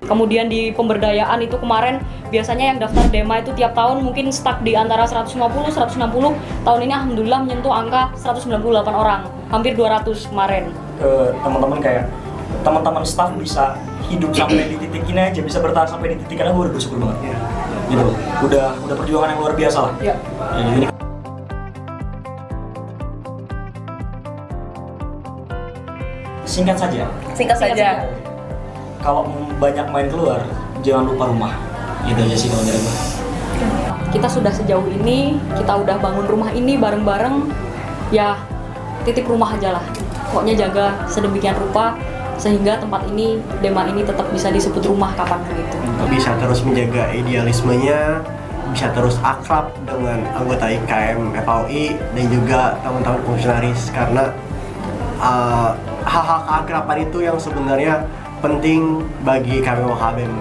Kemudian di pemberdayaan itu kemarin biasanya yang daftar DEMA itu tiap tahun mungkin stuck di antara 150, 160. Tahun ini alhamdulillah menyentuh angka 198 orang, hampir 200 kemarin. Ke teman-teman kayak teman-teman staff bisa hidup sampai di titik ini aja, bisa bertahan sampai di titik ini, gue udah bersyukur banget. Gitu. Udah perjuangan yang luar biasa lah. Ya. Ini singkat saja. Singkat saja. Kalau banyak main keluar, jangan lupa rumah. Gitu aja sih kalau dari gue. Kita sudah sejauh ini, kita udah bangun rumah ini bareng-bareng, ya titip rumah aja lah. Pokoknya jaga sedemikian rupa sehingga tempat ini, DEMA ini tetap bisa disebut rumah kapanpun itu. Bisa terus menjaga idealismenya, bisa terus akrab dengan anggota IKM FAUI dan juga teman-teman fungsionaris, karena hal-hal keakraban itu yang sebenarnya penting bagi kami WKBM.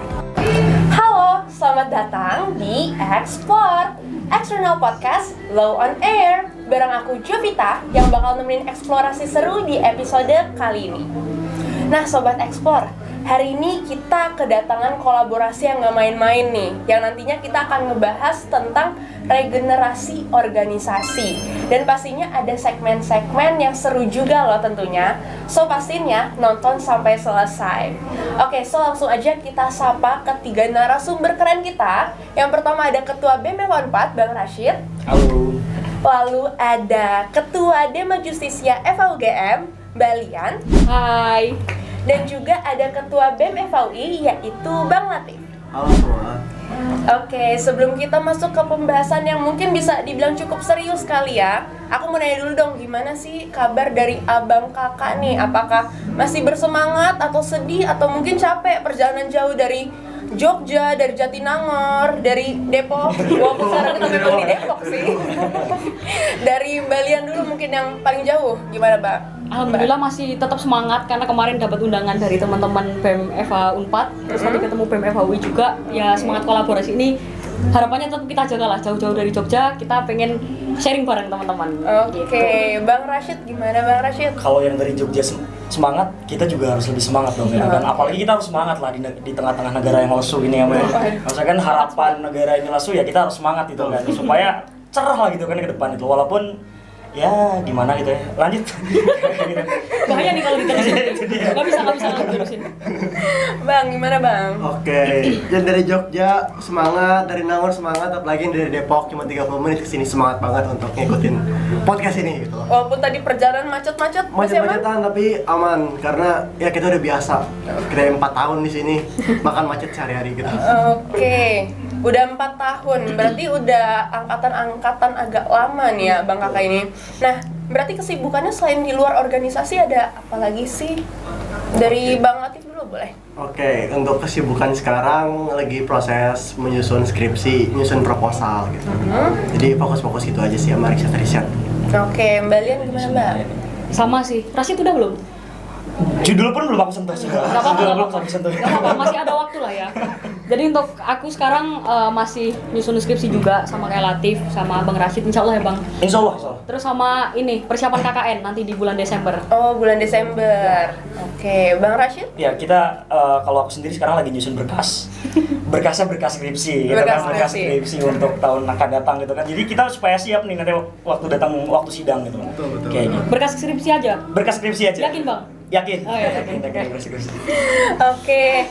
Halo, selamat datang di Explore External Podcast Low on Air. Bareng aku Jovita yang bakal nemenin eksplorasi seru di episode kali ini. Nah Sobat Explore, hari ini kita kedatangan kolaborasi yang gak main-main nih, yang nantinya kita akan ngebahas tentang regenerasi organisasi. Dan pastinya ada segmen-segmen yang seru juga loh tentunya. So pastinya nonton sampai selesai. Oke, so langsung aja kita sapa ketiga narasumber keren kita. Yang pertama ada Ketua BEM FA 4, Bang Rashid. Halo. Lalu ada Ketua Dema Justisia FAUGM, Mbak Lian. Hai. Dan juga ada Ketua BEM FAUI, yaitu Bang Latif. Halo semua. Oke, sebelum kita masuk ke pembahasan yang mungkin bisa dibilang cukup serius kali ya, aku mau nanya dulu dong, gimana sih kabar dari abang kakak nih? Apakah masih bersemangat atau sedih atau mungkin capek perjalanan jauh dari Jogja, dari Jatinangor, dari Depok? Walaupun sekarang kita memang di Depok sih. Dari Mbak Lian dulu mungkin yang paling jauh, gimana Mbak? Alhamdulillah masih tetap semangat karena kemarin dapat undangan dari teman-teman BEM FA 4, terus nanti ketemu BEM FAUI juga. Ya semangat kolaborasi ini harapannya tetap kita jaga lah, jauh-jauh dari Jogja kita pengen sharing bareng teman-teman. Oke, Bang Rashid gimana Bang Rashid? Kalau yang dari Jogja semangat, kita juga harus lebih semangat dong ya. Dan apalagi kita harus semangat lah di tengah-tengah negara yang lesu ini ya. Maksudnya kan harapan negara ini lesu ya kita harus semangat itu kan supaya cerah lah gitu kan ke depan itu, walaupun ya gimana gitu ya. Lanjut. Bahaya nih kalau diterusin. Nggak bisa diterusin. Bang, gimana Bang? Oke, yang dari Jogja semangat, dari Nangor semangat, apalagi yang dari Depok cuma 30 menit kesini semangat banget untuk ngikutin podcast ini gitu loh. Walaupun tadi perjalanan macet-macet, masih aman? Macet-macetan tapi aman, karena ya kita udah biasa. Kita 4 tahun di sini makan macet sehari-hari gitu. Oke, udah 4 tahun, berarti udah angkatan agak lama nih ya Bang Kakak ini. Nah, berarti kesibukannya selain di luar organisasi ada apa lagi sih? Dari Bang Latif dulu boleh? Oke, untuk kesibukan sekarang lagi proses menyusun skripsi, menyusun proposal gitu. Jadi fokus-fokus itu aja sih sama riset-riset. Oke, Mbak Lian gimana Mbak? Sama sih. Rashid udah belum? Judul pun belum aku sentuh sih. Gak apa-apa, sentuh. masih ada waktu lah ya. Jadi untuk aku sekarang masih nyusun skripsi juga sama kayak Latif, sama Bang Rashid, insya Allah ya Bang. Insya Allah. Terus sama ini, persiapan KKN nanti di bulan Desember. Oh, bulan Desember. Oke, Bang Rashid? Ya kita kalau aku sendiri sekarang lagi nyusun berkas. Berkasnya berkas skripsi, gitu Berkas kan, berkas skripsi untuk tahun akan datang gitu kan. Jadi kita supaya siap nih nanti waktu sidang gitu. Betul. Kayak gitu. Berkas skripsi aja. Berkas skripsi aja. Yakin Bang? Yakin. Oh ya, yakin. Berkas skripsi. Oke.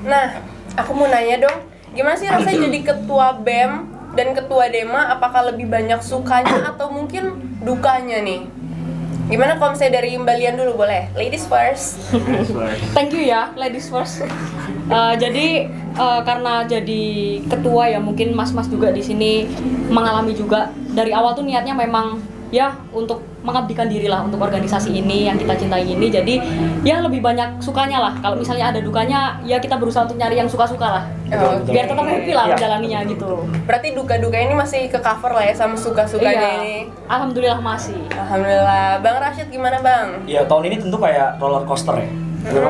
Nah, aku mau nanya dong, gimana sih rasanya jadi ketua BEM dan ketua Dema? Apakah lebih banyak sukanya atau mungkin dukanya nih? Gimana kalau misalnya dari Mbak Lian dulu boleh? Ladies first. Thank you ya, ladies first. Jadi karena jadi ketua ya mungkin mas-mas juga di sini mengalami juga dari awal tuh niatnya memang ya untuk mengabdikan diri lah untuk organisasi ini yang kita cintai ini. Jadi ya lebih banyak sukanya lah. Kalau misalnya ada dukanya ya kita berusaha untuk nyari yang suka-suka lah. Oke. Biar tetap happy lah Iya. menjalaninya gitu. Berarti duka-duka ini masih ke cover lah ya sama suka-sukanya ini. Alhamdulillah masih. Alhamdulillah. Bang Rashid gimana Bang? Ya tahun ini tentu kayak roller coaster ya.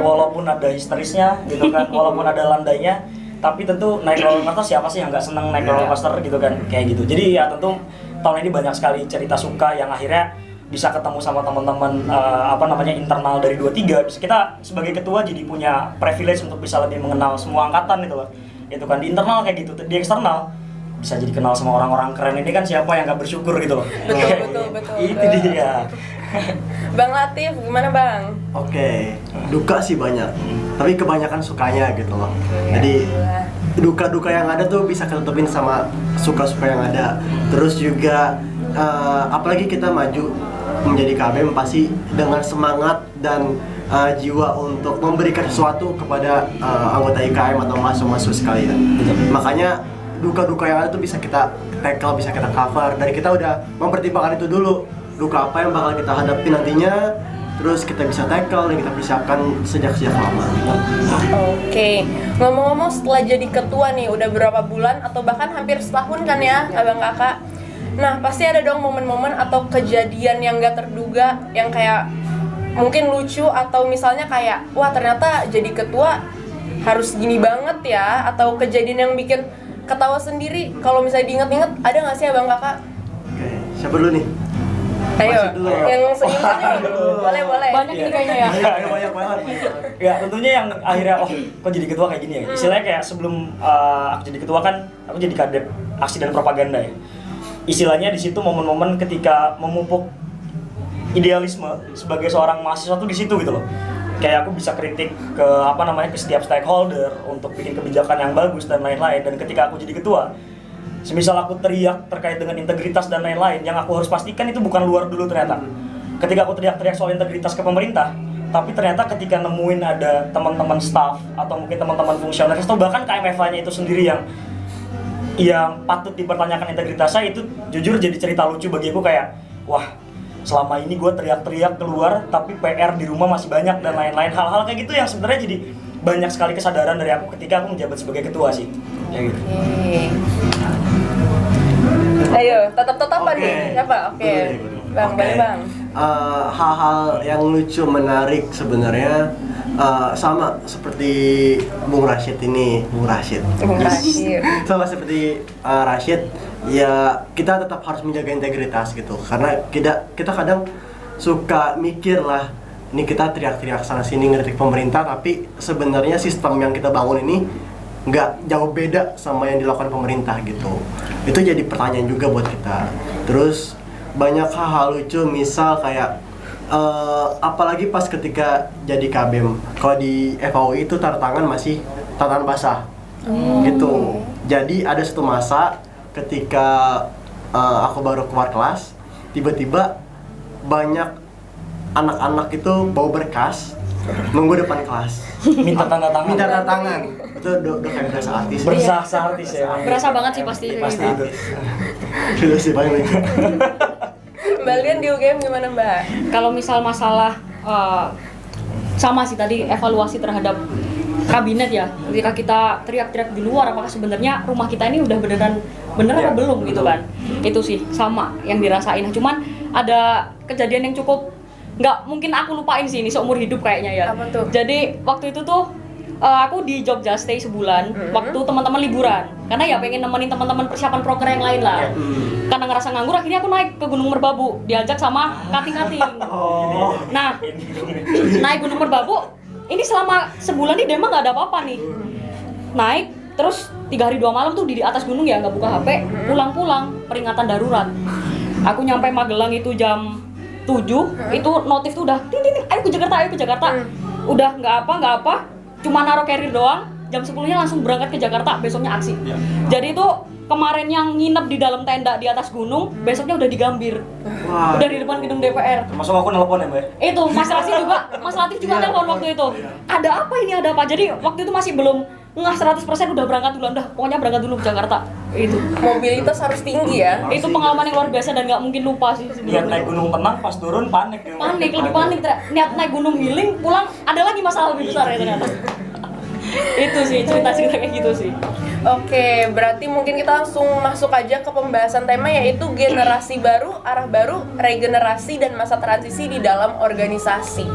Walaupun ada histerisnya gitu kan, walaupun ada landainya, tapi tentu naik roller coaster siapa sih yang nggak seneng naik roller coaster gitu kan, kayak gitu. Jadi ya tentu tahun ini banyak sekali cerita suka yang akhirnya bisa ketemu sama teman-teman internal dari 23, kita sebagai ketua jadi punya privilege untuk bisa lebih mengenal semua angkatan itu loh. Itu kan di internal kayak gitu, di eksternal bisa jadi kenal sama orang-orang keren ini kan siapa yang gak bersyukur gitu loh. Betul. Itu dia. Bang Latif, gimana Bang? Oke, duka sih banyak, tapi kebanyakan sukanya gitu loh. Jadi duka-duka yang ada tuh bisa ketutupin sama suka-suka yang ada. Terus juga apalagi kita maju menjadi KBM pasti dengan semangat dan jiwa untuk memberikan sesuatu kepada anggota IKM atau mahasiswa sekalian. Makanya duka-duka yang ada tuh bisa kita tackle, bisa kita cover. Dari kita udah mempertimbangkan itu dulu, duka apa yang bakal kita hadapi nantinya, terus kita bisa tackle dan kita persiapkan sejak lama. Oke, ngomong-ngomong setelah jadi ketua nih udah berapa bulan atau bahkan hampir setahun kan ya abang kakak. Nah pasti ada dong momen-momen atau kejadian yang gak terduga, yang kayak mungkin lucu atau misalnya kayak wah ternyata jadi ketua harus gini banget ya, atau kejadian yang bikin ketawa sendiri. Kalau misalnya diinget-inget, ada nggak sih abang kakak? Oke, siapa dulu nih? Ayo, Masih dulu. yang senyum-senyum. Boleh. Banyak ini kayaknya ya. Iya, banyak banget. Ya tentunya yang akhirnya kok jadi ketua kayak gini ya. Istilahnya kayak sebelum aku jadi ketua kan aku jadi kadep aksi dan propaganda ya. Istilahnya di situ momen-momen ketika memupuk idealisme sebagai seorang mahasiswa tuh di situ gitu loh. Kayak aku bisa kritik ke ke setiap stakeholder untuk bikin kebijakan yang bagus dan lain-lain. Dan ketika aku jadi ketua, semisal aku teriak terkait dengan integritas dan lain-lain, yang aku harus pastikan itu bukan luar dulu ternyata. Ketika aku teriak-teriak soal integritas ke pemerintah, tapi ternyata ketika nemuin ada teman-teman staff atau mungkin teman-teman fungsionaris atau bahkan KMFA-nya itu sendiri yang patut dipertanyakan integritasnya, itu jujur jadi cerita lucu bagi aku. Kayak wah, selama ini gue teriak-teriak keluar tapi PR di rumah masih banyak dan lain-lain. Hal-hal kayak gitu yang sebenarnya jadi banyak sekali kesadaran dari aku ketika aku menjabat sebagai ketua sih. Ya gitu. Ayo, tetap-tetapan Oke. nih. Siapa? Oke. Bang, Oke. boleh Bang. Hal-hal yang lucu, menarik sebenarnya sama seperti Bung Rashid ini, Bung Rashid. Sama seperti Rashid, ya kita tetap harus menjaga integritas gitu. Karena kita kadang suka mikir lah, ini kita teriak-teriak sana sini ngeritik pemerintah, tapi sebenarnya sistem yang kita bangun ini nggak jauh beda sama yang dilakukan pemerintah gitu. Itu jadi pertanyaan juga buat kita. Terus banyak hal lucu, misal kayak apalagi pas ketika jadi KBM, kalau di FAUI itu tanda tangan masih tanda tangan basah gitu. Jadi ada satu masa ketika aku baru keluar kelas, tiba-tiba banyak anak-anak itu bawa berkas nunggu depan kelas, Minta tanda tangan. Itu udah kayak berasa artis. Berasa artis ya. Berasa banget sih pasti. Pasti itu. Sudah sih paling lucu. Mbak Lian di UGM gimana Mbak? Kalau misal masalah sama sih tadi evaluasi terhadap kabinet ya. Ketika kita teriak-teriak di luar, apakah sebenarnya rumah kita ini udah bener apa belum gitu kan? Itu sih sama yang dirasain. Cuman ada kejadian yang cukup nggak mungkin aku lupain sih ini seumur hidup kayaknya ya. Apa tuh? Jadi waktu itu tuh aku di Jogja stay sebulan waktu teman-teman liburan, karena ya pengen nemenin teman-teman persiapan proker yang lain lah. Karena ngerasa nganggur, akhirnya aku naik ke Gunung Merbabu diajak sama kating-kating. Nah, naik Gunung Merbabu ini selama sebulan di Demang nggak ada apa-apa nih. Naik terus 3 hari 2 malam tuh di atas gunung ya, nggak buka HP, pulang-pulang peringatan darurat. Aku nyampe Magelang itu jam 7, itu notif tuh udah ting, ayo ke Jakarta. Udah nggak apa, cuma naruh carrier doang, jam 10-nya langsung berangkat ke Jakarta, besoknya aksi. Jadi itu kemarin yang nginep di dalam tenda di atas gunung, besoknya udah di Gambir. Udah di depan gedung DPR. Termasuk aku nelpon ya, Mbak. Itu Mas Latif juga telepon waktu itu. Ada apa? Jadi waktu itu masih belum ngeh 100% udah berangkat dulu, pokoknya berangkat dulu ke Jakarta. Itu Mobilitas harus tinggi ya. itu pengalaman yang luar biasa dan nggak mungkin lupa sih Lihat sebenarnya. naik gunung tenang, pas turun panik. Lebih panik. Niat naik gunung healing, pulang ada lagi masalah lebih besar ya ternyata. Itu sih cerita-cerita kayak gitu sih. Oke, berarti mungkin kita langsung masuk aja ke pembahasan tema, yaitu generasi baru, arah baru, regenerasi, dan masa transisi di dalam organisasi.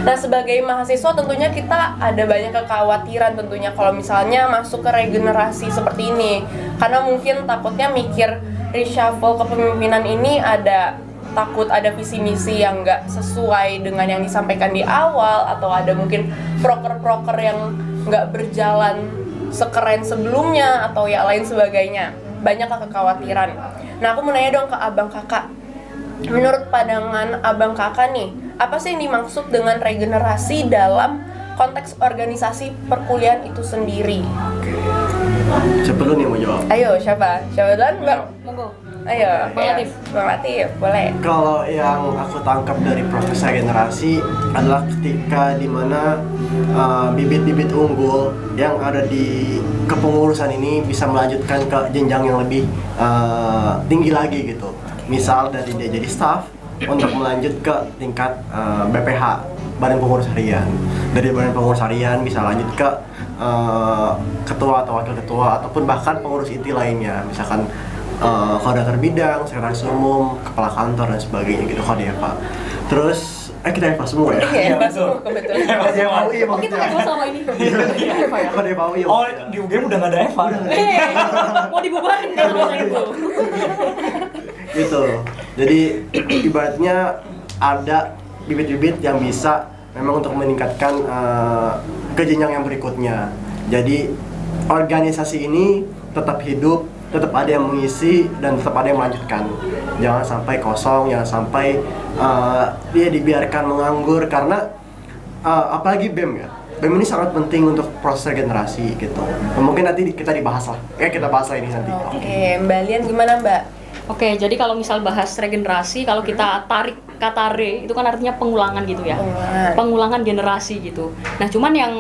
Nah, sebagai mahasiswa tentunya kita ada banyak kekhawatiran tentunya kalau misalnya masuk ke regenerasi seperti ini. Karena mungkin takutnya mikir reshuffle kepemimpinan ini ada takut ada visi misi yang nggak sesuai dengan yang disampaikan di awal, atau ada mungkin proker-proker yang nggak berjalan sekeren sebelumnya atau ya lain sebagainya. Banyak kekhawatiran. Nah, aku mau nanya dong ke abang kakak. Menurut pandangan abang kakak nih, apa sih yang dimaksud dengan regenerasi dalam konteks organisasi perkuliahan itu sendiri? Siapa dulu nih mau jawab? Ayo, siapa? Siapa duluan, Bang? Monggo. Ayo, Bang Latif. Bang Latif, boleh. Kalau yang aku tangkap dari proses regenerasi adalah ketika dimana bibit-bibit unggul yang ada di kepengurusan ini bisa melanjutkan ke jenjang yang lebih tinggi lagi gitu. Misal dari dia jadi staff untuk melanjut ke tingkat BPH, Badan Pengurus Harian. Dari Badan Pengurus Harian bisa lanjut ke ketua atau wakil ketua ataupun bahkan pengurus inti lainnya, misalkan koordinator bidang, sekretaris umum, kepala kantor dan sebagainya gitu kalau dia Pak. Terus kita Eva semua ya. Iya, Pak, betul. kebetulan. Eva semua. iya Oh, kita Eva sama ini. Eva ya? Kalau dia Pak iya. Oh, di UGM udah nggak ada Eva. Mau dibubarin kalau masa itu. Gitu. Jadi ibaratnya ada bibit-bibit yang bisa memang untuk meningkatkan ke jenjang yang berikutnya. Jadi organisasi ini tetap hidup, tetap ada yang mengisi dan tetap ada yang melanjutkan. Jangan sampai kosong, jangan sampai dia dibiarkan menganggur karena apalagi BEM ya. BEM ini sangat penting untuk proses regenerasi gitu. Mungkin nanti kita dibahas lah. Kita bahas lah ini nanti. Oke, Mbak Lian gimana, Mbak? Oke, jadi kalau misal bahas regenerasi, kalau kita tarik kata re, itu kan artinya pengulangan gitu ya. Pengulangan generasi gitu. Nah, cuman yang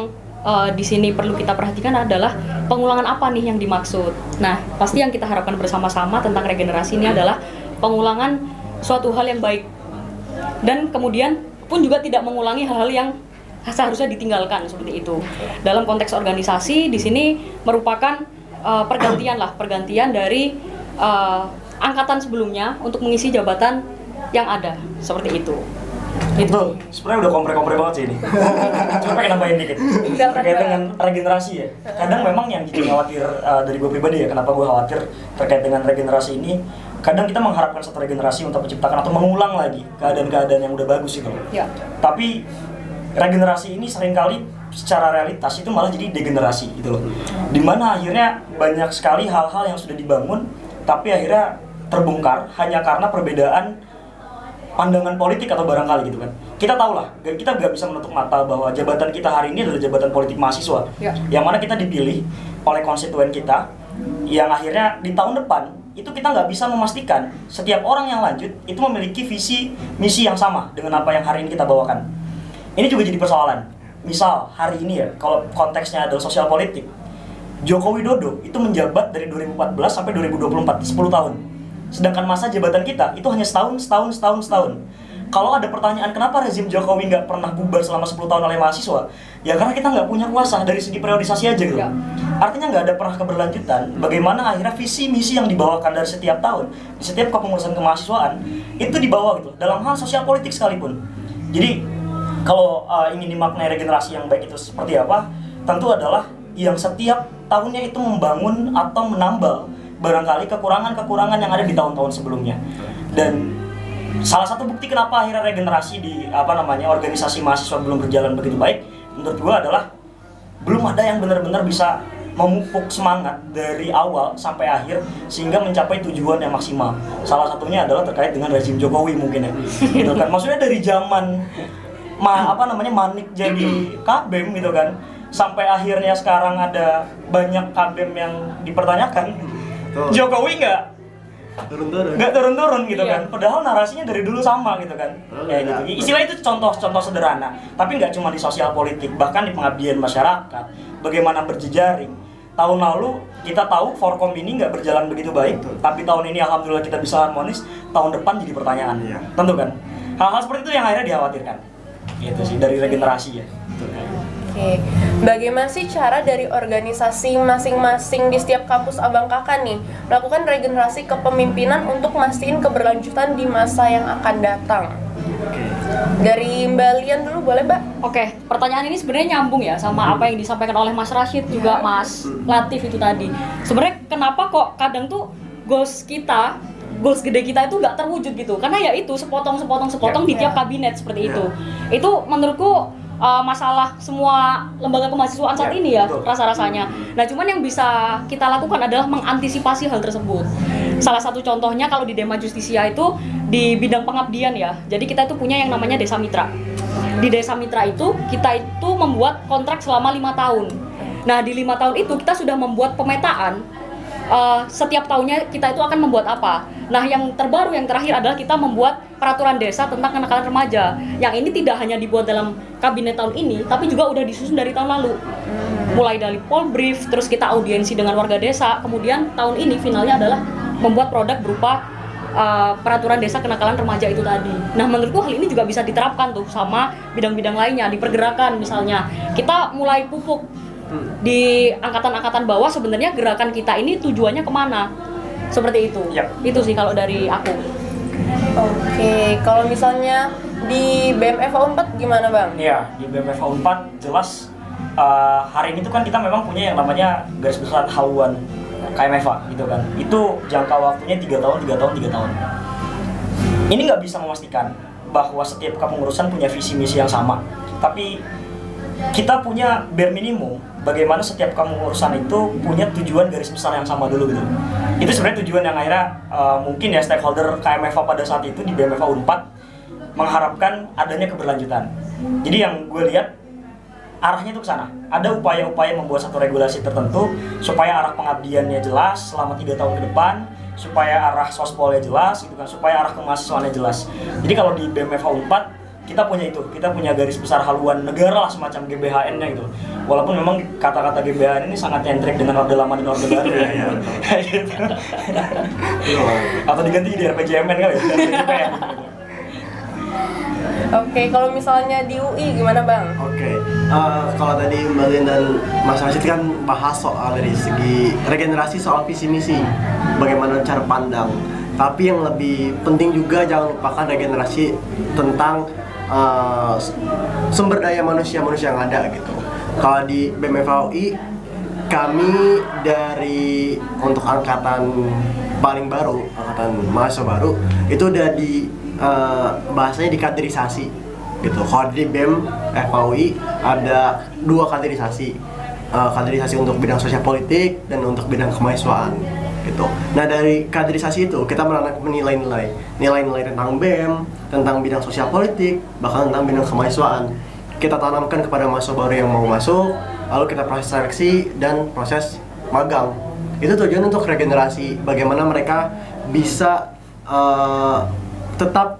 di sini perlu kita perhatikan adalah pengulangan apa nih yang dimaksud. Nah, pasti yang kita harapkan bersama-sama tentang regenerasi ini adalah pengulangan suatu hal yang baik. Dan kemudian pun juga tidak mengulangi hal-hal yang seharusnya ditinggalkan seperti itu. Dalam konteks organisasi di sini merupakan pergantian dari angkatan sebelumnya untuk mengisi jabatan yang ada seperti itu. Itu sebenarnya udah kompre-kompre banget sih ini. Cuma pengen nambahin dikit terkait dengan regenerasi ya. Kadang memang yang bikin khawatir dari gue pribadi ya, kenapa gue khawatir terkait dengan regenerasi ini. Kadang kita mengharapkan satu regenerasi untuk menciptakan atau mengulang lagi keadaan-keadaan yang udah bagus gitu. Ya. Tapi regenerasi ini seringkali secara realitas itu malah jadi degenerasi gitu loh. Dimana akhirnya banyak sekali hal-hal yang sudah dibangun tapi akhirnya terbongkar hanya karena perbedaan pandangan politik atau barangkali gitu kan. Kita tahu lah, kita nggak bisa menutup mata bahwa jabatan kita hari ini adalah jabatan politik mahasiswa. Ya. Yang mana kita dipilih oleh konstituen kita, yang akhirnya di tahun depan itu kita nggak bisa memastikan setiap orang yang lanjut itu memiliki visi misi yang sama dengan apa yang hari ini kita bawakan. Ini juga jadi persoalan. Misal hari ini ya, kalau konteksnya adalah sosial politik, Joko Widodo itu menjabat dari 2014 sampai 2024, 10 tahun. Sedangkan masa jabatan kita itu hanya setahun. Kalau ada pertanyaan kenapa rezim Jokowi nggak pernah bubar selama 10 tahun oleh mahasiswa, ya karena kita nggak punya kuasa dari segi periodisasi aja gitu. Ya. Artinya nggak ada pernah keberlanjutan. Bagaimana akhirnya visi misi yang dibawakan dari setiap tahun, di setiap kepengurusan kemahasiswaan itu dibawa gitu dalam hal sosial politik sekalipun. Jadi kalau ingin dimaknai regenerasi yang baik itu seperti apa, tentu adalah yang setiap tahunnya itu membangun atau menambal barangkali kekurangan-kekurangan yang ada di tahun-tahun sebelumnya. Dan salah satu bukti kenapa akhirnya regenerasi di organisasi mahasiswa belum berjalan begitu baik, menurut gua adalah belum ada yang benar-benar bisa memupuk semangat dari awal sampai akhir sehingga mencapai tujuan yang maksimal. Salah satunya adalah terkait dengan rezim Jokowi mungkin ya. Gitu kan. Maksudnya dari zaman Manik jadi Kabem gitu kan, sampai akhirnya sekarang ada banyak Kabem yang dipertanyakan. Jokowi nggak turun-turun gitu kan, padahal narasinya dari dulu sama gitu kan. Gitu. Istilah itu contoh sederhana, tapi nggak cuma di sosial politik, bahkan di pengabdian masyarakat, bagaimana berjejaring. Tahun lalu kita tahu Forkom ini nggak berjalan begitu baik, tapi tahun ini alhamdulillah kita bisa harmonis. Tahun depan jadi pertanyaan, tentu kan. Hal-hal seperti itu yang akhirnya dikhawatirkan. Itu sih dari regenerasi ya. Oke, bagaimana sih cara dari organisasi masing-masing di setiap kampus abang kakak nih melakukan regenerasi kepemimpinan untuk mastiin keberlanjutan di masa yang akan datang? Dari Mbak Lian dulu boleh, Mbak? Oke, pertanyaan ini sebenarnya nyambung ya sama apa yang disampaikan oleh Mas Rashid juga Mas Latif itu tadi. Sebenarnya kenapa kok kadang tuh goals kita goals gede kita itu nggak terwujud gitu, karena ya itu sepotong di tiap kabinet seperti itu. Itu menurutku masalah semua lembaga kemahasiswaan saat ini ya, rasa-rasanya. Nah, cuman yang bisa kita lakukan adalah mengantisipasi hal tersebut. Salah satu contohnya kalau di Dema Justisia itu di bidang pengabdian ya. Jadi kita itu punya yang namanya Desa Mitra. Di Desa Mitra itu kita itu membuat kontrak selama 5 tahun. Nah, di 5 tahun itu kita sudah membuat pemetaan setiap tahunnya kita itu akan membuat apa. Nah, yang terbaru, yang terakhir adalah kita membuat peraturan desa tentang kenakalan remaja. Yang ini tidak hanya dibuat dalam kabinet tahun ini, tapi juga udah disusun dari tahun lalu. Mulai dari polbrief, terus kita audiensi dengan warga desa, kemudian tahun ini finalnya adalah membuat produk berupa peraturan desa kenakalan remaja itu tadi. Nah, menurutku hal ini juga bisa diterapkan tuh sama bidang-bidang lainnya, di pergerakan misalnya. Kita mulai pupuk di angkatan-angkatan bawah, sebenarnya gerakan kita ini tujuannya kemana, seperti itu. Itu sih kalau dari aku. Oke, kalau misalnya di BMFA 4 gimana Bang? Iya, di BMFA 4 jelas hari ini tuh kan kita memang punya yang namanya garis besar haluan KMFA gitu kan. Itu jangka waktunya 3 tahun. Ini nggak bisa memastikan bahwa setiap kepengurusan punya visi misi yang sama, tapi kita punya bare minimum bagaimana setiap kepengurusan itu punya tujuan garis besar yang sama dulu gitu. Itu sebenarnya tujuan yang akhirnya mungkin ya stakeholder KMFA pada saat itu di BMFA 4 mengharapkan adanya keberlanjutan. Jadi yang gue lihat arahnya itu ke sana. Ada upaya-upaya membuat satu regulasi tertentu supaya arah pengabdiannya jelas selama 3 tahun ke depan, supaya arah sospolnya jelas gitu kan, supaya arah kemahasiswaannya jelas. Jadi kalau di BMFA 4 kita punya itu, kita punya garis besar haluan negara lah, semacam GBHN-nya gitu. Walaupun memang kata-kata GBHN ini sangat nyentrik dengan Orde Lama dan Orde Baru ya. Gitu. Atau diganti di RPJMN kali ya. Oke, kalau misalnya di UI gimana Bang? Oke, kalau tadi Mbak Lin dan Mas Rashid kan bahas soal dari segi regenerasi, soal visi misi, bagaimana cara pandang. Tapi yang lebih penting juga jangan lupakan regenerasi tentang sumber daya manusia yang ada gitu. Kalau di BMFA UI, kami dari untuk angkatan paling baru, angkatan mahasiswa baru, itu udah di bahasanya dikaderisasi gitu. Kalau di BEM FAUI ada 2 kaderisasi, kaderisasi untuk bidang sosial politik dan untuk bidang kemahasiswaan gitu. Nah, dari kaderisasi itu kita menanamkan nilai-nilai tentang BEM, tentang bidang sosial politik, bahkan tentang bidang kemahasiswaan. Kita tanamkan kepada mahasiswa baru yang mau masuk, lalu kita proses seleksi dan proses magang. Itu tujuan untuk regenerasi, bagaimana mereka bisa tetap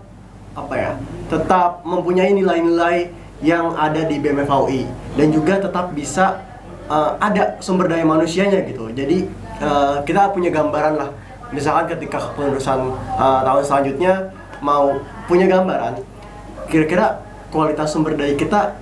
mempunyai nilai-nilai yang ada di BMFA UI dan juga tetap bisa ada sumber daya manusianya gitu. Jadi kita punya gambaran lah, misalkan ketika kepengurusan tahun selanjutnya mau punya gambaran kira-kira kualitas sumber daya kita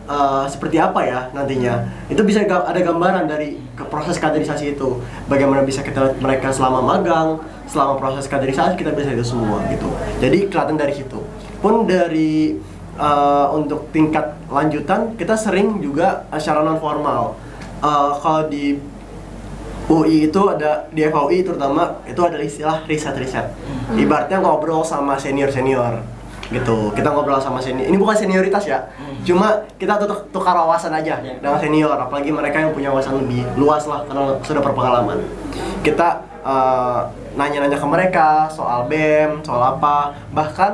seperti apa ya nantinya. Itu bisa ada gambaran dari proses kaderisasi itu, bagaimana bisa kita lihat mereka selama magang, selama proses kaderisasi, kita bisa itu semua gitu. Jadi kelihatan dari situ. Pun dari untuk tingkat lanjutan kita sering juga secara non formal. Kalau di UI itu ada, di FAUI terutama itu ada istilah riset. Ibaratnya ngobrol sama senior gitu. Kita ngobrol sama senior. Ini bukan senioritas ya. Cuma kita tukar wawasan aja dengan senior, apalagi mereka yang punya wawasan lebih luas lah karena sudah berpengalaman. Kita nanya-nanya ke mereka soal BEM, soal apa. Bahkan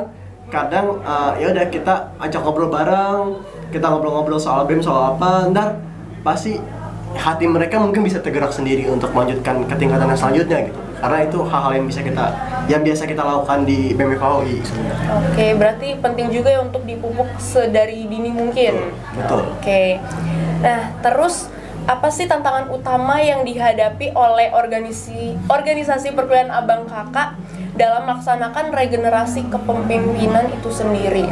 kadang ya udah kita ajak ngobrol bareng, kita ngobrol-ngobrol soal BEM, soal apa, ntar pasti hati mereka mungkin bisa tergerak sendiri untuk melanjutkan ke tingkatan yang selanjutnya gitu. Karena itu hal-hal yang biasa kita lakukan di BMFA UI sebenarnya. Oke, berarti penting juga ya untuk dipupuk sedari dini mungkin. Betul. Oke. Nah, terus apa sih tantangan utama yang dihadapi oleh organisasi perkuliahan Abang Kakak dalam melaksanakan regenerasi kepemimpinan itu sendiri?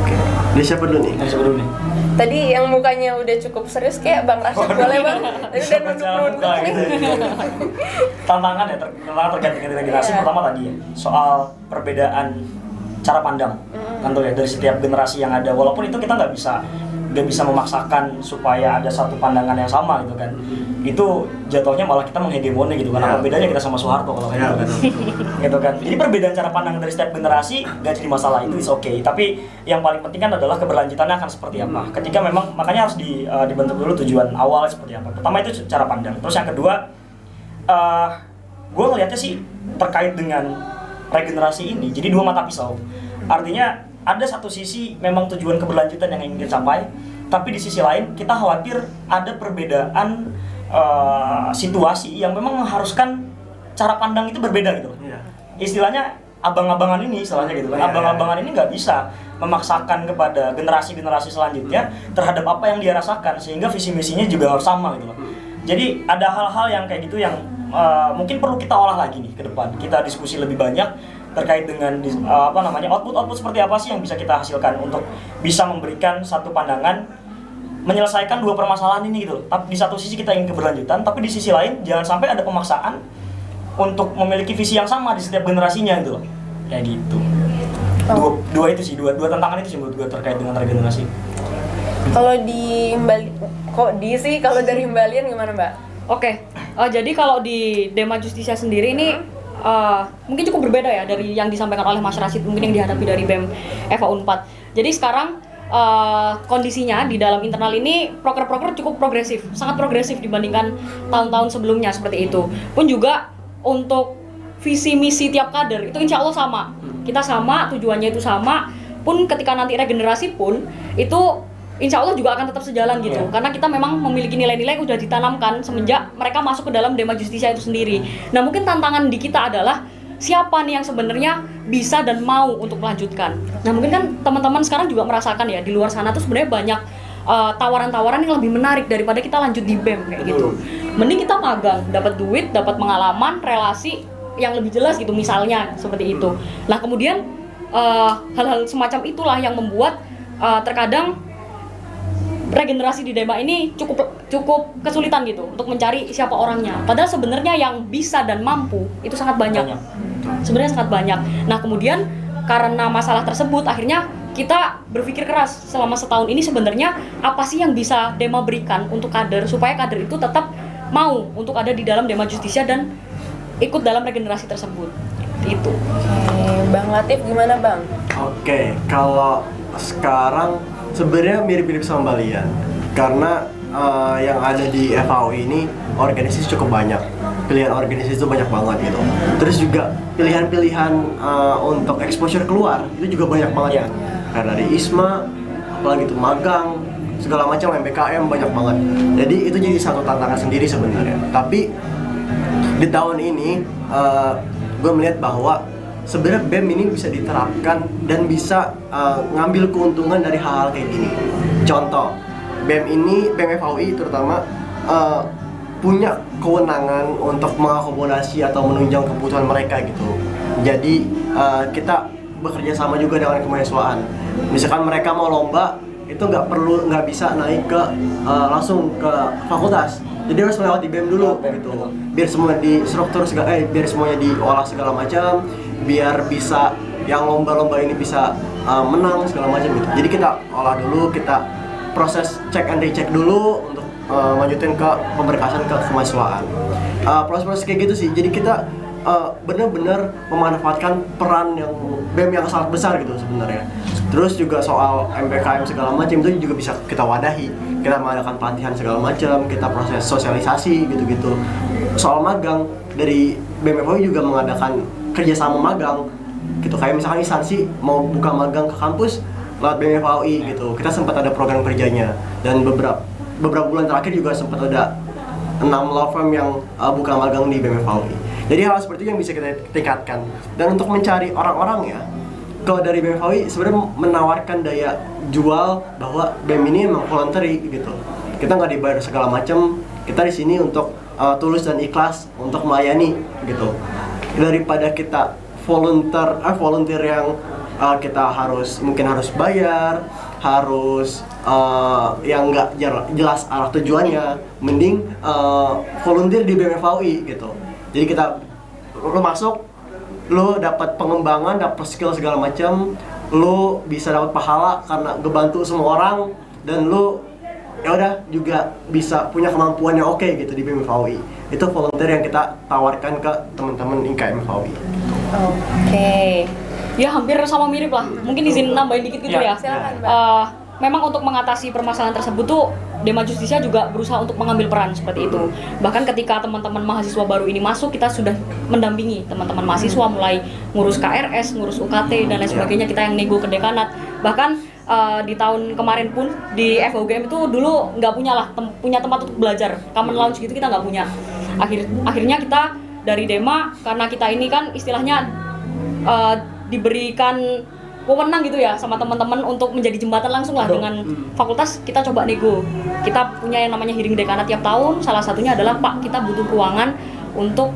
Oke. Ini siapa dulu nih? Tadi yang mukanya udah cukup serius kayak Bang Rashid, boleh Bang? Tadi udah nunduk-nunduk nih. Tantangan tergantung generasi. Pertama tadi ya, soal perbedaan cara pandang tentu ya dari setiap generasi yang ada. Walaupun itu kita nggak bisa gak bisa memaksakan supaya ada satu pandangan yang sama gitu kan. Itu jatuhnya malah kita menghegemoni gitu kan. Apa bedanya kita sama Soeharto kalau kayak gitu kan. Gitu kan. Jadi perbedaan cara pandang dari setiap generasi gak jadi masalah, itu is okay. Tapi yang paling penting kan adalah keberlanjutannya akan seperti apa. Ketika memang makanya harus dibentuk dulu tujuan awal seperti apa. Pertama itu cara pandang. Terus yang kedua, gue ngelihatnya sih terkait dengan regenerasi ini jadi dua mata pisau. Artinya ada satu sisi memang tujuan keberlanjutan yang ingin dicapai, tapi di sisi lain kita khawatir ada perbedaan situasi yang memang mengharuskan cara pandang itu berbeda gitu. Istilahnya abang-abangan ini istilahnya gitu kan. Abang-abangan ini nggak bisa memaksakan kepada generasi-generasi selanjutnya terhadap apa yang dia rasakan, sehingga visi misinya juga harus sama gitu loh. Jadi ada hal-hal yang kayak gitu yang mungkin perlu kita olah lagi nih ke depan. Kita diskusi lebih banyak terkait dengan output seperti apa sih yang bisa kita hasilkan untuk bisa memberikan satu pandangan menyelesaikan dua permasalahan ini gitu. Tapi di satu sisi kita ingin keberlanjutan, tapi di sisi lain jangan sampai ada pemaksaan untuk memiliki visi yang sama di setiap generasinya gitu loh. Kayak gitu. Dua itu sih, dua tantangan itu sih menurut gue terkait dengan regenerasi. Kalau kalau dari Mbak Lian gimana, Mbak? Oke, jadi kalau di Dema Justisia sendiri ini mungkin cukup berbeda ya dari yang disampaikan oleh Mas Rashid, mungkin yang dihadapi dari BEM FA Unpad. Jadi sekarang kondisinya di dalam internal ini proker-proker cukup progresif, sangat progresif dibandingkan tahun-tahun sebelumnya seperti itu. Pun juga untuk visi misi tiap kader itu insya Allah sama, kita sama, tujuannya itu sama. Pun ketika nanti regenerasi pun itu insya Allah juga akan tetap sejalan gitu, karena kita memang memiliki nilai-nilai yang sudah ditanamkan semenjak mereka masuk ke dalam Dema Justisia itu sendiri. Nah mungkin tantangan di kita adalah siapa nih yang sebenarnya bisa dan mau untuk melanjutkan. Nah mungkin kan teman-teman sekarang juga merasakan ya di luar sana tuh sebenarnya banyak tawaran-tawaran yang lebih menarik daripada kita lanjut di BEM kayak gitu. Mending kita magang, dapat duit, dapat pengalaman, relasi yang lebih jelas gitu misalnya seperti itu. Nah kemudian hal-hal semacam itulah yang membuat terkadang regenerasi di Dema ini cukup kesulitan gitu untuk mencari siapa orangnya. Padahal sebenarnya yang bisa dan mampu itu sangat banyak. Sebenarnya sangat banyak. Nah kemudian karena masalah tersebut akhirnya kita berpikir keras selama setahun ini sebenarnya apa sih yang bisa Dema berikan untuk kader supaya kader itu tetap mau untuk ada di dalam Dema Justisia dan ikut dalam regenerasi tersebut. Itu. Bang Latif gimana, Bang? Oke, kalau sekarang sebenarnya mirip-mirip sama Mbak Lian, karena yang ada di FAU ini organisasi cukup banyak, pilihan organisasi itu banyak banget gitu. Terus juga pilihan-pilihan untuk exposure keluar itu juga banyak banget ya. Karena dari ISMA, apalagi itu magang, segala macam MBKM banyak banget. Jadi itu jadi satu tantangan sendiri sebenarnya. Tapi di tahun ini gue melihat bahwa sebenarnya BEM ini bisa diterapkan dan bisa ngambil keuntungan dari hal-hal kayak gini. Contoh, BEM FAUI terutama punya kewenangan untuk mengakomodasi atau menunjang kebutuhan mereka gitu. Jadi kita bekerja sama juga dengan kemahasiswaan. Misalkan mereka mau lomba, itu nggak bisa naik ke langsung ke fakultas. Jadi harus melewati BEM dulu gitu. Biar semua di struktur biar semuanya diolah segala macam, biar bisa yang lomba-lomba ini bisa menang segala macam gitu. Jadi kita olah dulu, kita proses check and recheck dulu untuk lanjutin ke pemberkasan ke kemahasiswaan. Proses-proses kayak gitu sih. Jadi kita benar-benar memanfaatkan peran yang BEM yang sangat besar gitu sebenarnya. Terus juga soal MBKM segala macam itu juga bisa kita wadahi. Kita mengadakan pelatihan segala macam, kita proses sosialisasi gitu-gitu. Soal magang dari BEM FAUI juga mengadakan kerjasama magang gitu. Kayak misalkan instansi mau buka magang ke kampus lewat BEM FAUI gitu. Kita sempat ada program kerjanya, dan beberapa bulan terakhir juga sempat ada 6 law firm yang buka magang di BEM FAUI. Jadi hal seperti itu yang bisa kita tingkatkan. Dan untuk mencari orang-orang ya, kalau dari BEM FAUI sebenarnya menawarkan daya jual bahwa BEM ini emang voluntary gitu. Kita nggak dibayar segala macam. Kita di sini untuk tulus dan ikhlas untuk melayani gitu. Daripada kita volunteer yang kita mungkin harus bayar, harus yang nggak jelas arah tujuannya, mending volunteer di BEM FAUI gitu. Jadi lo masuk, lo dapat pengembangan, dapat skill segala macam, lo bisa dapat pahala karena ngebantu semua orang, dan lu ya udah juga bisa punya kemampuan yang oke gitu di BEM FAUI. Itu volunteer yang kita tawarkan ke teman-teman IKM FAUI. Oke. Ya hampir sama mirip lah. Mungkin izin nambahin dikit gitu ya. Silakan, Mbak. Memang untuk mengatasi permasalahan tersebut tuh Dema Justisia juga berusaha untuk mengambil peran seperti itu. Bahkan ketika teman-teman mahasiswa baru ini masuk, kita sudah mendampingi teman-teman mahasiswa mulai ngurus KRS, ngurus UKT dan lain sebagainya, kita yang nego ke dekanat. Bahkan di tahun kemarin pun di FOGM itu dulu nggak punya tempat untuk belajar, common lounge gitu kita nggak punya. Akhirnya kita dari Dema, karena kita ini kan istilahnya diberikan wewenang gitu ya sama teman-teman untuk menjadi jembatan langsung lah dengan fakultas. Kita coba nego, kita punya yang namanya hearing dekanat tiap tahun. Salah satunya adalah Pak, kita butuh ruangan untuk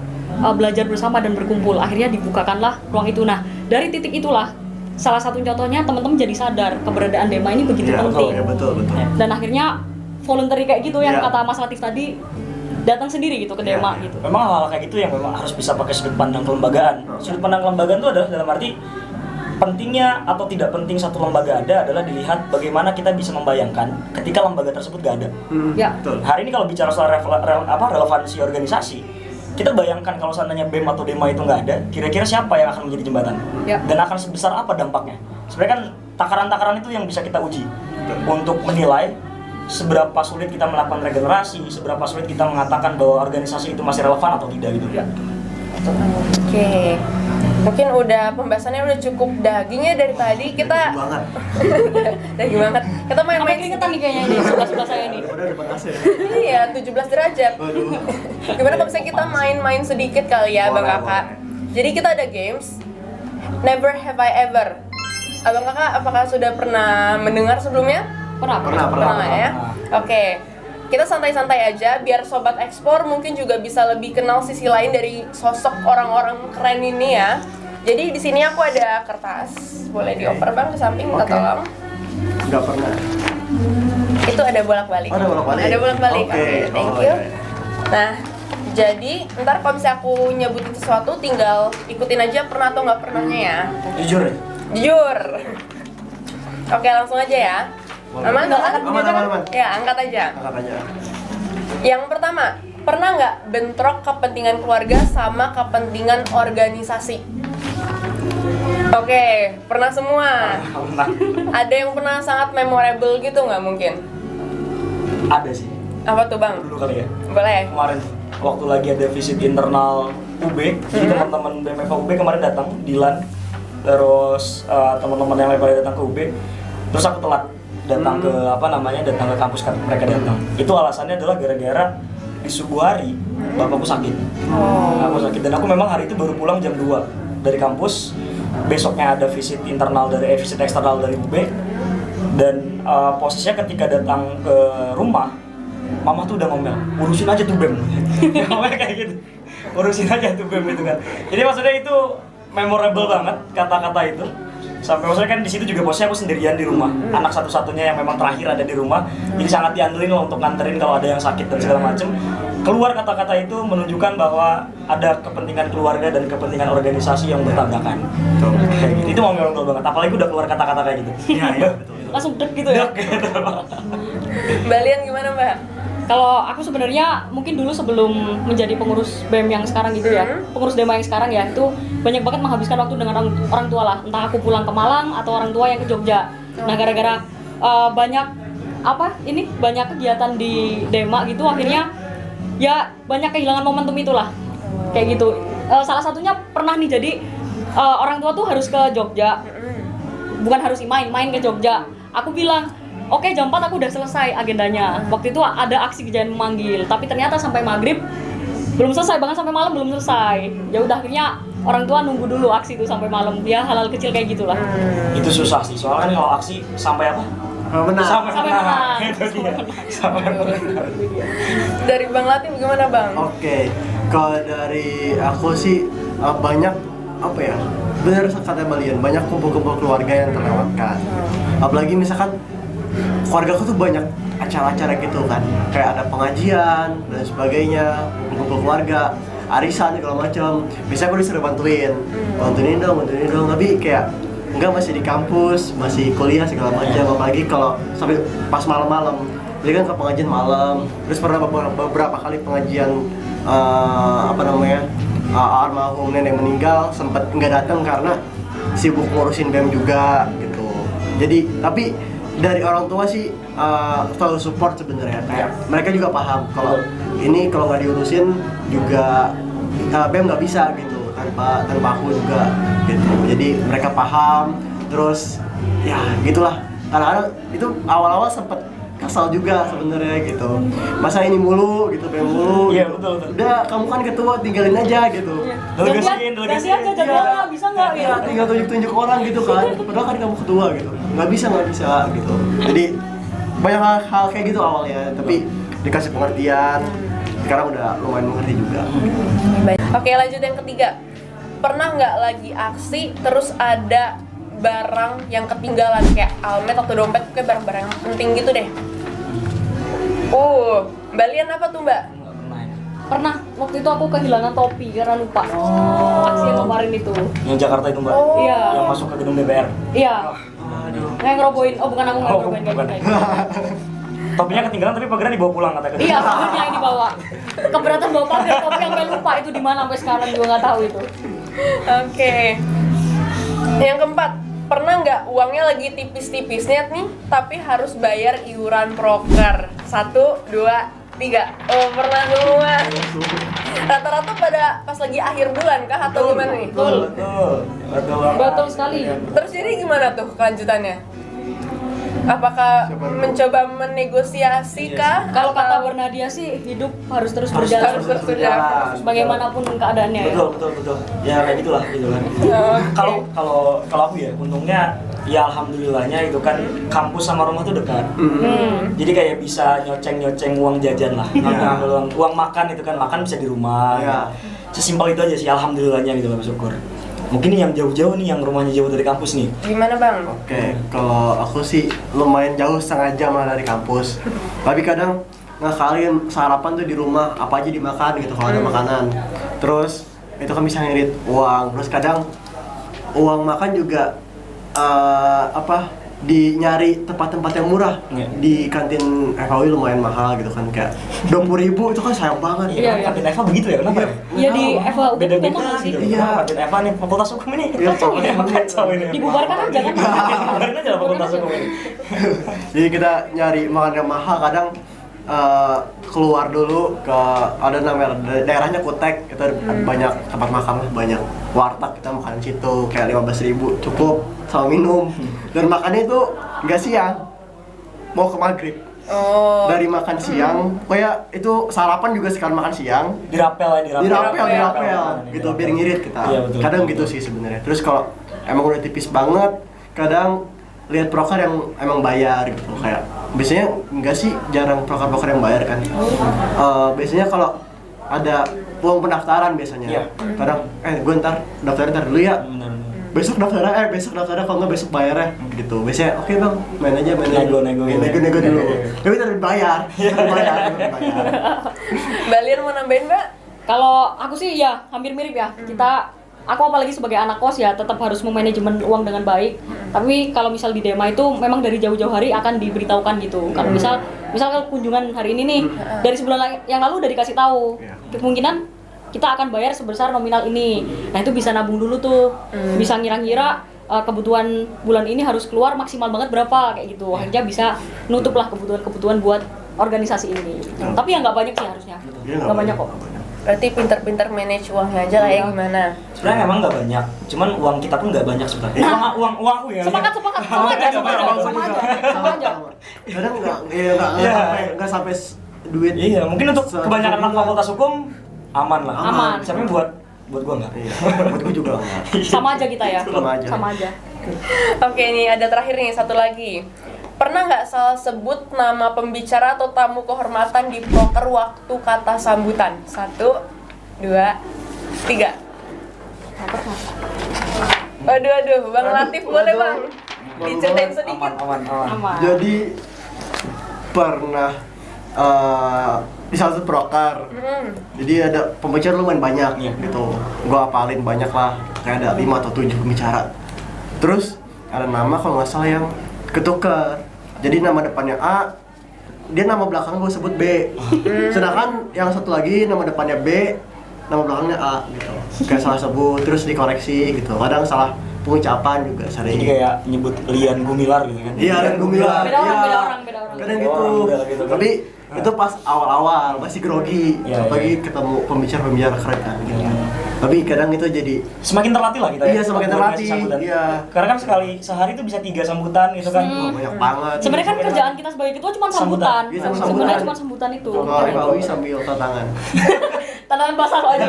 belajar bersama dan berkumpul. Akhirnya dibukakanlah ruang itu. Nah dari titik itulah salah satu contohnya teman-teman jadi sadar keberadaan Dema ini begitu penting. Betul. Dan akhirnya voluntary kayak gitu yang kata Mas Latif tadi, datang sendiri gitu ke Dema gitu. Memang hal-hal kayak gitu yang memang harus bisa pakai sudut pandang kelembagaan. Sudut pandang kelembagaan itu adalah dalam arti pentingnya atau tidak penting satu lembaga ada adalah dilihat bagaimana kita bisa membayangkan ketika lembaga tersebut gak ada. Ya. Betul. Hari ini kalau bicara soal relevansi organisasi, kita bayangkan kalau seandainya BEM atau Dema itu nggak ada, kira-kira siapa yang akan menjadi jembatan? Ya. Dan akan sebesar apa dampaknya? Sebenarnya kan takaran-takaran itu yang bisa kita uji untuk menilai seberapa sulit kita melakukan regenerasi, seberapa sulit kita mengatakan bahwa organisasi itu masih relevan atau tidak gitu. Ya. Oke. Mungkin pembahasannya udah cukup dagingnya dari tadi. Kita Banget. daging banget. Kita Sampai main-main keringetan nih kayaknya ini sebelah saya nih. Udah depan AC. Iya, 17 derajat. Waduh. Gimana kalau misalnya kita main-main sedikit kali ya, Bang Boleh, Kakak? boleh. Jadi kita ada games Never Have I Ever. Abang Kakak apakah sudah pernah mendengar sebelumnya? Pernah. Pernah ya? Oke. Kita santai-santai aja biar sobat ekspor mungkin juga bisa lebih kenal sisi lain dari sosok orang-orang keren ini ya. Jadi di sini aku ada kertas. Boleh dioper Bang ke samping, minta Oke. tolong. Nggak pernah. Itu ada bolak-balik. Oh, ada bolak-balik? Ada bolak-balik. Oke. Oke, thank Oh, you. iya. Nah, jadi ntar kalau misalnya aku nyebutin sesuatu tinggal ikutin aja pernah atau nggak pernahnya ya. Jujur ya? Jujur. Oke, langsung aja ya. Boleh. Aman, Aman. Ya, angkat aja. Angkat aja. Yang pertama, pernah nggak bentrok kepentingan keluarga sama kepentingan organisasi? Oke, pernah semua. Pernah. Ada yang pernah sangat memorable gitu nggak mungkin? Ada sih. Apa tuh Bang? Dulu kali ya. Boleh. Kemarin waktu lagi ada visit internal UB, jadi teman-teman BMFA UB kemarin datang, Dilan, terus teman-teman yang lain pada datang ke UB, terus aku telat datang ke datang ke kampus kan mereka datang. Itu alasannya adalah gara-gara di subuh hari bapakku sakit. Aku sakit dan aku memang hari itu baru pulang jam 2 dari kampus. Besoknya ada visit eksternal dari UB dan posisinya ketika datang ke rumah mama tuh udah ngomel, urusin aja tuh BEM. Ngomel kayak gitu, urusin aja tuh BEM gitu kan. Jadi maksudnya itu memorable banget kata-kata itu. Sampai maksudnya kan di situ juga posisinya aku sendirian di rumah, anak satu-satunya yang memang terakhir ada di rumah. Jadi sangat diandelin loh untuk nganterin kalau ada yang sakit dan segala macem. Keluar kata-kata itu menunjukkan bahwa ada kepentingan keluarga dan kepentingan organisasi yang bertabrakan. Kayak gitu. Itu memorable banget. Apalagi udah keluar kata-kata kayak gitu. Iya, betul. Langsung dek gitu ya. Mbak Lian gimana Mbak? Kalau aku sebenarnya mungkin dulu sebelum menjadi pengurus BEM yang sekarang gitu ya, pengurus Dema yang sekarang ya, itu banyak banget menghabiskan waktu dengan orang tua lah. Entah aku pulang ke Malang atau orang tua yang ke Jogja. Nah gara-gara banyak kegiatan di Dema gitu, akhirnya ya banyak kehilangan momentum itulah. Kayak gitu. Salah satunya pernah nih, jadi orang tua tuh harus ke Jogja. Bukan harus main ke Jogja. Aku bilang, oke, jam 4 aku udah selesai agendanya. Waktu itu ada aksi kejadian memanggil, tapi ternyata sampai maghrib belum selesai, bahkan sampai malam belum selesai. Ya udah akhirnya orang tua nunggu dulu aksi itu sampai malam. Ya hal-hal kecil kayak gitulah. Itu susah sih, soalnya kan kalau aksi sampai apa? Menang. Sampai menang. Itu dia. Sampai menang. Dari Bang Latif gimana Bang? Oke, kalau dari aku sih banyak benar kata Malian, banyak kumpul-kumpul keluarga yang terlewatkan. Apalagi misalkan keluargaku tuh banyak acara-acara gitu kan, kayak ada pengajian dan sebagainya, kumpul keluarga, arisan segala macam. Bisa aku disuruh bantuin dong, tapi kayak enggak masih di kampus, masih kuliah segala macam, apalagi kalau sampai pas malam-malam. Jadi kan ke pengajian malam, terus pernah beberapa kali pengajian almarhum nenek meninggal, sempat nggak datang karena sibuk ngurusin BEM juga gitu. Jadi tapi dari orang tua sih selalu support sebenarnya, kayak mereka juga paham kalau ini kalau nggak diurusin juga BEM nggak bisa gitu tanpa aku juga gitu. Jadi mereka paham, terus ya gitulah. Kadang-kadang itu awal-awal sempet kesal juga sebenarnya gitu. Masa ini mulu gitu, BEM mulu. Iya, gitu. betul. Udah kamu kan ketua, tinggalin aja gitu. Delegasiin. Ganti aja jadwalnya, bisa nggak ya? Ya, tinggal tunjuk-tunjuk orang gitu kan. Padahal kan kamu ketua gitu. Nggak bisa gitu. Jadi banyak hal kayak gitu awalnya, tapi dikasih pengertian. Sekarang udah lumayan mengerti juga. Oke, lanjut yang ketiga. Pernah nggak lagi aksi terus ada barang yang ketinggalan kayak almet atau dompet, kayak barang-barang yang penting gitu deh? Mbak Lian apa tuh Mbak? Pernah, waktu itu aku kehilangan topi karena lupa. Aksi yang kemarin itu. Yang Jakarta itu Mbak. Iya. Yang masuk ke gedung DPR. Iya. Aduh. Yang ngerobohin, bukan aku Oh, ngerobohin, bukan. kayak Topinya ketinggalan tapi pagernya dibawa pulang katanya. Iya, pagernya yang dibawa. Keberatan bawa pager, topi sampai lupa itu di mana sampai sekarang juga nggak tahu itu. Oke. Yang keempat, pernah nggak uangnya lagi tipis-tipisnya nih, tapi harus bayar iuran proker? 1, 2, 3. Oh, pernah semua. Rata-rata pada pas lagi akhir bulan kah atau gimana nih? Betul sekali. Terus jadi gimana tuh kelanjutannya? Apakah mencoba menegosiasi kah? Kalau Atau- kata Bernadia sih, hidup harus terus berjalan. Harus terus berjalan. Bagaimanapun keadaannya ya. Betul. Ya kayak gitulah gitu kan. Oke. Kalau aku ya untungnya ya alhamdulillahnya itu kan kampus sama rumah tuh dekat. Jadi kayak bisa nyoceng uang jajan lah. Ngambil uang makan itu kan, makan bisa di rumah. Iya. Sesimpel itu aja sih alhamdulillahnya gitu lah, bersyukur. Mungkin yang jauh-jauh nih, yang rumahnya jauh dari kampus nih. Gimana Bang? Oke, kalau aku sih lumayan jauh, setengah jam lah dari kampus. Tapi kadang ngakalin sarapan tuh di rumah, apa aja dimakan gitu kalau ada makanan. Terus itu kan bisa ngirit uang. Terus kadang uang makan juga nyari tempat-tempat yang murah. Iya. Di kantin FAUI lumayan mahal gitu kan, kayak 20.000 itu kan sayang banget. Iya, iya. Kantin Eva begitu ya, kenapa ya? Iya, di FA UGM Beda-beda mahal sih. gitu. Iya. Kantin Eva nih, fakultas hukum ini. Iya, Kacau ini, emang kacau ini. Dibubarkan aja kan? Dibubarkan aja lah fakultas hukum ini. Jadi kita nyari makan yang mahal, kadang keluar dulu ke ada namanya daerahnya Kutek, kita banyak tempat makan lah, banyak warteg, kita makan situ kayak 15.000 cukup sama minum, dan makannya itu nggak siang, mau ke maghrib. Oh. Dari makan siang, kayak itu sarapan juga sekali makan siang, Dirapel gitu biar ngirit kita. Iya, betul. Kadang gitu sih sebenarnya. Terus kalau emang udah tipis banget, kadang lihat proker yang emang bayar gitu, kayak biasanya enggak sih, jarang proker yang bayar kan. Biasanya kalau ada uang pendaftaran biasanya, Iya. kadang gue ntar daftarin dulu ya, Benar. besok daftarnya kalau nggak besok bayarnya gitu. Biasanya oke bang, main aja Nego dulu. Tapi udah bayar. Mbak Lian mau nambahin Mbak? Kalau aku sih ya hampir mirip ya. Aku apalagi sebagai anak kos ya tetap harus memanajemen uang dengan baik. Tapi kalau misal di Dema itu memang dari jauh-jauh hari akan diberitahukan gitu. Kalau misal kunjungan hari ini nih, dari sebulan yang lalu udah dikasih tahu. Kemungkinan kita akan bayar sebesar nominal ini. Nah, itu bisa nabung dulu tuh. Bisa ngira-ngira kebutuhan bulan ini harus keluar maksimal banget berapa kayak gitu. Akhirnya bisa nutup lah kebutuhan-kebutuhan buat organisasi ini. Tapi ya nggak banyak sih harusnya. Nggak banyak kok. Berarti pinter-pinter manage uangnya aja lah ya, gimana? Sebenarnya emang nggak banyak, cuman uang kita pun nggak banyak sebenarnya. Uang aku ya. Sepakat, sama aja. Kadang nggak sampai duit. Iya, mungkin untuk kebanyakan anak fakultas hukum aman lah. Aman. Tapi buat gua nggak. Iya, buat gue juga enggak. Sama aja kita ya. Sama aja. Oke, nih ada terakhir nih, satu lagi. Pernah nggak salah sebut nama pembicara atau tamu kehormatan di proker waktu kata sambutan? 1, 2, 3. Aduh, Bang Latif boleh Bang? Diceritain sedikit. Aman. Jadi pernah di salah satu proker. Jadi ada pembicara lumayan banyak Iya. gitu. Gua hafalin banyak lah, kayak ada 5 atau 7 pembicara. Terus ada nama kalau nggak salah yang ketuker. Jadi nama depannya A, dia nama belakang gue sebut B. Sedangkan yang satu lagi nama depannya B, nama belakangnya A gitu. Kayak salah sebut terus dikoreksi gitu. Kadang salah pengucapan juga sering. Jadi kayak nyebut Lian Gumilar gitu kan. Iya, Lian Gumilar. Beda orang, Iya. beda orang. Kadang Beda orang, gitu. beda gitu kan. Tapi itu pas awal-awal masih grogi, Iya, apalagi ketemu pembicara-pembicara keren kan gitu. Iya. Tapi kadang itu jadi Semakin terlatih lah kita ya. Iya, semakin buat terlatih, ngasih sambutan. iya. Karena kan sehari itu bisa 3 sambutan gitu kan. banyak banget. Sebenarnya kan kerjaan kita sebagai ketua cuma sambutan. Sambutan. Iya, sambutan. Sebenarnya cuma sambutan itu. Kalau FAUI sambil tantangan. Tanaman basah lo aja.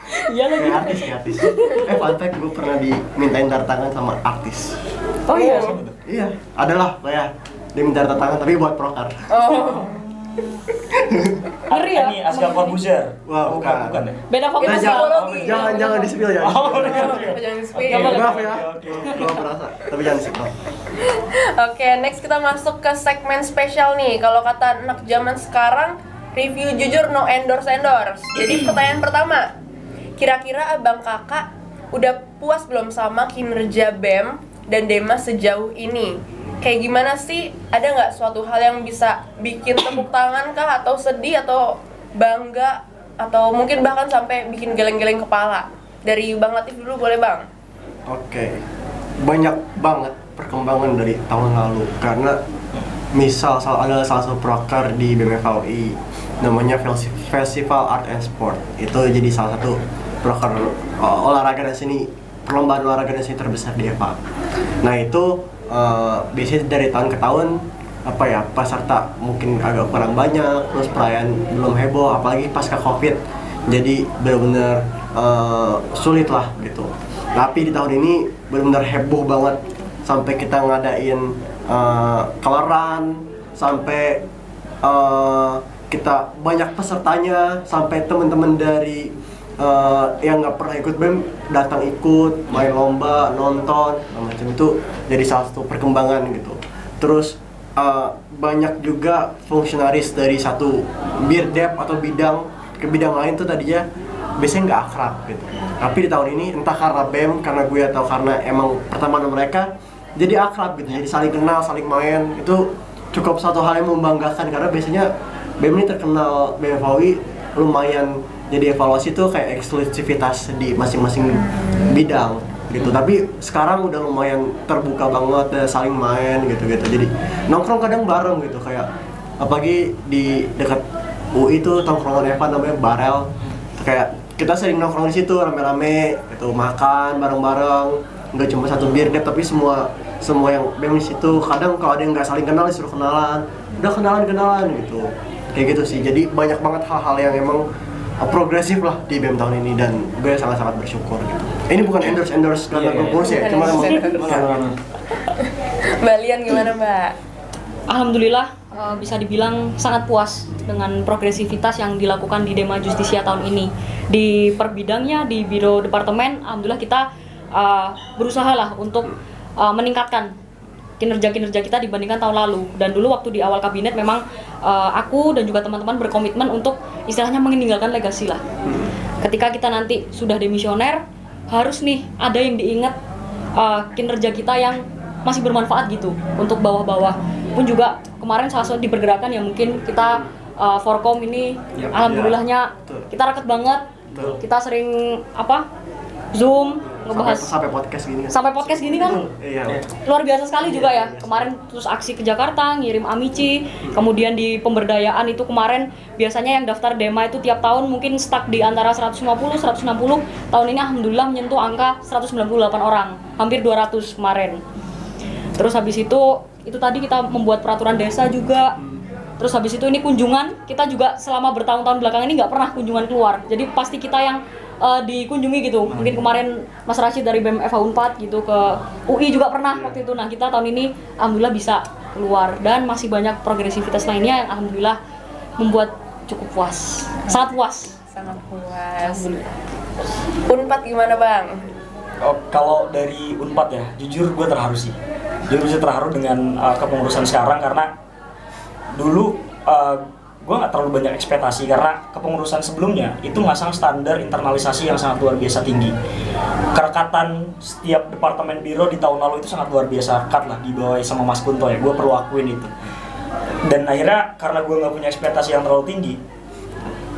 Iya lagi. Kayak artis. Fun fact, gue pernah dimintain tanda tangan sama artis. Oh iya. Iya, adalah kayak dia minta tanda tangan tapi buat prokar. Oh. Ngeri ya. Ini Asgar Corbuzier. Wah, bukan. Bukan ya. Beda fokus Nah, psikologi. jangan di-spill ya. Jangan di-spill. Gak boleh. Maaf ya, kalau merasa, tapi jangan di-spill. Oke, next kita masuk ke segmen spesial nih. Kalau kata anak zaman sekarang, review jujur no endorse. Jadi pertanyaan pertama, kira-kira abang kakak udah puas belum sama kinerja BEM dan Dema sejauh ini? Kayak gimana sih? Ada nggak suatu hal yang bisa bikin tepuk tangan kah? Atau sedih? Atau bangga? Atau mungkin bahkan sampai bikin geleng-geleng kepala? Dari Bang Latif dulu boleh Bang? Oke, banyak banget perkembangan dari tahun lalu karena misal ada salah satu proker di BMFAUI namanya Festival Art and Sport. Itu jadi salah satu proker olahraga dan seni, perlombaan olahraga dan seni terbesar di EVA. Nah itu biasanya dari tahun ke tahun peserta mungkin agak kurang banyak, terus perayaan belum heboh, apalagi pasca Covid. Jadi benar-benar sulit lah gitu. Tapi di tahun ini benar-benar heboh banget sampai kita ngadain kelaran, sampai kita banyak pesertanya, sampai teman-teman dari yang nggak pernah ikut BEM datang ikut, main lomba, nonton, macam itu jadi salah satu perkembangan gitu. Terus banyak juga fungsionaris dari satu birdep atau bidang ke bidang lain tuh tadinya biasanya nggak akrab gitu. Tapi di tahun ini entah karena BEM, karena gue atau karena emang pertemanan mereka jadi akrab gitu, jadi saling kenal, saling main. Itu cukup satu hal yang membanggakan karena biasanya BEM ini terkenal, BMFAUI lumayan jadi evaluasi tuh kayak eksklusivitas di masing-masing bidang gitu. Tapi sekarang udah lumayan terbuka banget, dan saling main gitu-gitu. Jadi nongkrong kadang bareng gitu, kayak apalagi di dekat UI tuh tongkrongan Eva namanya Barel. Kayak kita sering nongkrong di situ rame-rame gitu, makan bareng-bareng. Nggak cuma satu bir dep, tapi semua yang BEM di situ. Kadang kalau ada yang nggak saling kenal disuruh kenalan, udah kenalan gitu. Kayak gitu sih. Jadi banyak banget hal-hal yang emang progresif lah di BEM tahun ini dan gue sangat-sangat bersyukur gitu. Ini bukan endorse karena gue puas ya, cuma emang Mbak Lian gimana Mbak? Alhamdulillah bisa dibilang sangat puas dengan progresivitas yang dilakukan di Dema Justisia tahun ini. Di per bidangnya, di biro departemen, alhamdulillah kita berusaha lah untuk meningkatkan kinerja kita dibandingkan tahun lalu. Dan dulu waktu di awal kabinet memang aku dan juga teman-teman berkomitmen untuk istilahnya meninggalkan legasi lah. Ketika kita nanti sudah demisioner, harus nih ada yang diingat kinerja kita yang masih bermanfaat gitu untuk bawah-bawah. Pun juga kemarin salah satu di pergerakan yang mungkin kita Forkom ini alhamdulillahnya kita raket banget. Kita sering Zoom ngebahas sampai podcast gini kan. Sampai podcast gini kan. Iya. Luar biasa sekali juga ya. Kemarin terus aksi ke Jakarta, ngirim amici. Kemudian di pemberdayaan itu kemarin biasanya yang daftar Dema itu tiap tahun mungkin stuck di antara 150, 160. Tahun ini alhamdulillah menyentuh angka 198 orang. Hampir 200 kemarin. Terus habis itu tadi kita membuat peraturan desa juga. Terus habis itu ini kunjungan, kita juga selama bertahun-tahun belakangan ini nggak pernah kunjungan keluar. Jadi pasti kita yang dikunjungi gitu. Mungkin kemarin Mas Rashid dari BEM FH Unpad gitu ke UI juga pernah waktu itu. Nah kita tahun ini alhamdulillah bisa keluar dan masih banyak progresivitas lainnya yang alhamdulillah membuat cukup puas. Sangat puas. Sangat puas. Unpad gimana Bang? Kalau dari Unpad ya, jujur gue terharu sih. Jujur terharu dengan kepengurusan sekarang karena dulu gue nggak terlalu banyak ekspektasi karena kepengurusan sebelumnya itu masang standar internalisasi yang sangat luar biasa tinggi. Kerekatan setiap departemen biro di tahun lalu itu sangat luar biasa ketat lah, dibawahi sama Mas Kunto ya, gue perlu akuin itu. Dan akhirnya karena gue nggak punya ekspektasi yang terlalu tinggi,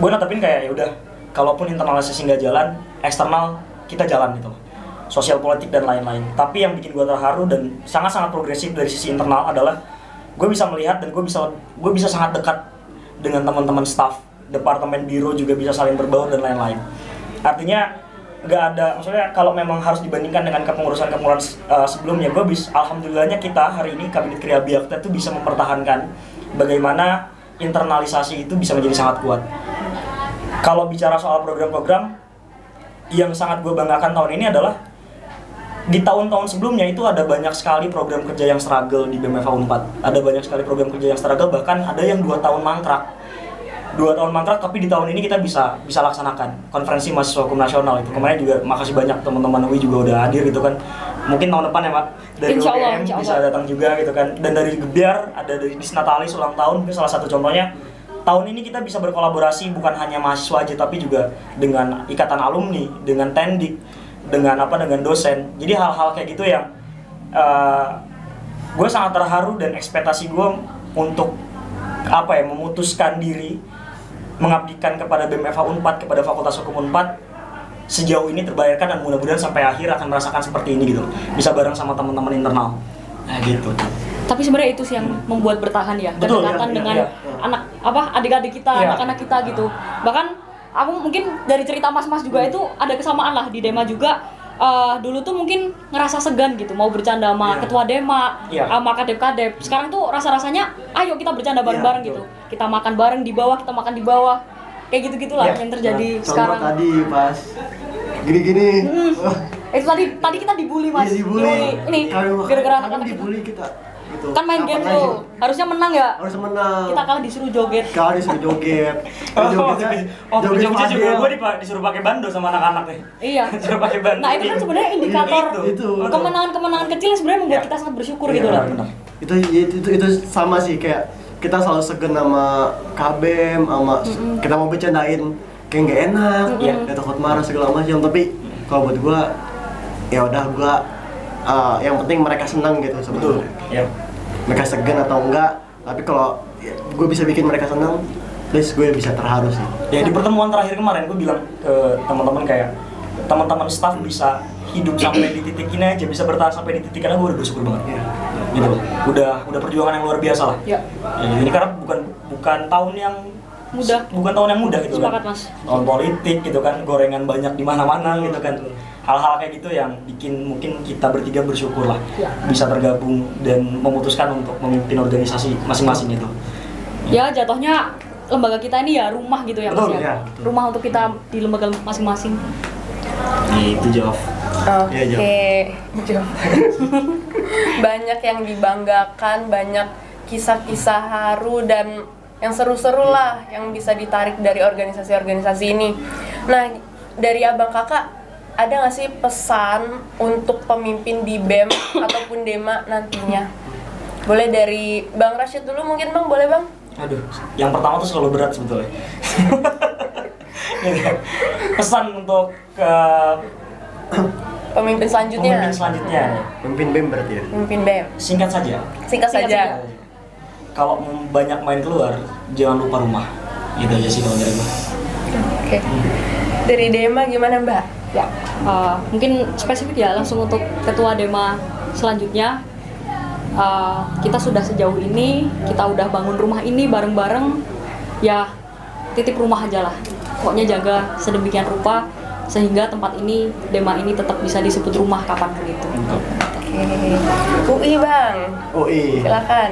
gue netepin kayak ya udah, kalaupun internalisasi nggak jalan, eksternal kita jalan gitu, sosial politik dan lain-lain. Tapi yang bikin gue terharu dan sangat-sangat progresif dari sisi internal adalah gue bisa melihat dan gue bisa sangat dekat dengan teman-teman staff, departemen biro juga bisa saling berbaur dan lain-lain. Artinya nggak ada, maksudnya kalau memang harus dibandingkan dengan kepengurusan sebelumnya, alhamdulillahnya kita hari ini Kabinet Kriya Biyakta itu bisa mempertahankan bagaimana internalisasi itu bisa menjadi sangat kuat. Kalau bicara soal program-program, yang sangat gue banggakan tahun ini adalah di tahun-tahun sebelumnya itu ada banyak sekali program kerja yang struggle di BMFA Unpad. Ada banyak sekali program kerja yang struggle, bahkan ada yang 2 tahun mangkrak. 2 tahun mangkrak, tapi di tahun ini kita bisa laksanakan konferensi mahasiswa hukum nasional itu. Kemarin juga makasih banyak teman-teman UI juga udah hadir gitu kan. Mungkin tahun depan ya Pak, dari UGM bisa datang juga gitu kan. Dan dari Gebiar, ada dari Disnatalis ulang tahun, itu salah satu contohnya. Tahun ini kita bisa berkolaborasi bukan hanya mahasiswa aja, tapi juga dengan ikatan alumni, dengan tendik, dengan dosen. Jadi hal-hal kayak gitu yang gue sangat terharu, dan ekspektasi gue untuk memutuskan diri mengabdikan kepada BMFA Unpad, kepada Fakultas Hukum Unpad sejauh ini terbayarkan, dan mudah-mudahan sampai akhir akan merasakan seperti ini gitu, bisa bareng sama teman-teman internal. Nah gitu. Tapi sebenarnya itu sih yang membuat bertahan ya, kedekatan dengan adik-adik kita, anak-anak kita gitu. Bahkan aku mungkin dari cerita mas-mas juga itu ada kesamaan lah di Dema juga. Dulu tuh mungkin ngerasa segan gitu mau bercanda sama ketua Dema, sama kadep-kadep. Sekarang tuh rasa-rasanya ayo kita bercanda bareng-bareng gitu. Kita makan bareng di bawah, kita makan di bawah. Kayak gitu-gitulah yang terjadi sekarang. Tadi pas gini-gini. Itu tadi kita dibully Mas. Iya, dibully. Ini gara-gara anak-anak dibully kita. Gitu. Kan main game tuh, harusnya menang ya? Harusnya menang. Kita kalah disuruh joget. Jogetnya jogetnya juga gue disuruh pakai bando sama anak-anak nih. Iya. Disuruh pakai bando. Nah itu kan sebenarnya indikator itu. kemenangan-kemenangan kecil yang sebenarnya membuat kita sangat bersyukur gitu loh. Itu sama sih, kayak kita selalu segen sama KBM, sama kita mau bercandain kayak nggak enak, ya takut marah segala macam. Tapi kalau buat gue, ya udah gue yang penting mereka senang gitu sebetulnya. Mereka segan atau enggak, tapi kalau gue bisa bikin mereka senang, please gue bisa terharu sih. Ya di pertemuan terakhir kemarin gue bilang ke teman-teman kayak teman-teman staff bisa hidup sampai di titik ini aja, bisa bertahan sampai di titik ini, gue udah bersyukur banget. Gitu. Udah perjuangan yang luar biasa lah. Ya, ini karena bukan tahun yang mudah gitu. Sepakat, kan. Mas. Tahun politik gitu kan, gorengan banyak di mana-mana gitu kan. Hal-hal kayak gitu yang bikin mungkin kita bertiga bersyukur lah bisa tergabung dan memutuskan untuk memimpin organisasi masing-masing itu. Ya jatuhnya lembaga kita ini ya rumah gitu ya Mas. Betul, ya. Rumah untuk kita di lembaga masing-masing. Itu jawab. Oke. Banyak yang dibanggakan, banyak kisah-kisah haru dan yang seru-seru lah yang bisa ditarik dari organisasi-organisasi ini. Nah, dari abang kakak, ada nggak sih pesan untuk pemimpin di BEM ataupun Dema nantinya? Boleh dari Bang Rashid dulu mungkin Bang, boleh Bang? Aduh, yang pertama tuh selalu berat sebetulnya. Pesan untuk ke pemimpin selanjutnya. Pemimpin BEM berarti ya? Pemimpin BEM. Singkat saja. Kalau banyak main keluar, jangan lupa rumah. Gitu aja sih kalau dari gue. Oke. Dari Dema gimana Mbak? Ya, mungkin spesifik ya langsung untuk ketua Dema selanjutnya. Kita sudah sejauh ini, kita udah bangun rumah ini bareng-bareng. Ya, titip rumah aja lah. Pokoknya jaga sedemikian rupa sehingga tempat ini, Dema ini tetap bisa disebut rumah kapanpun itu. Oke. UI Bang. UI. Silakan.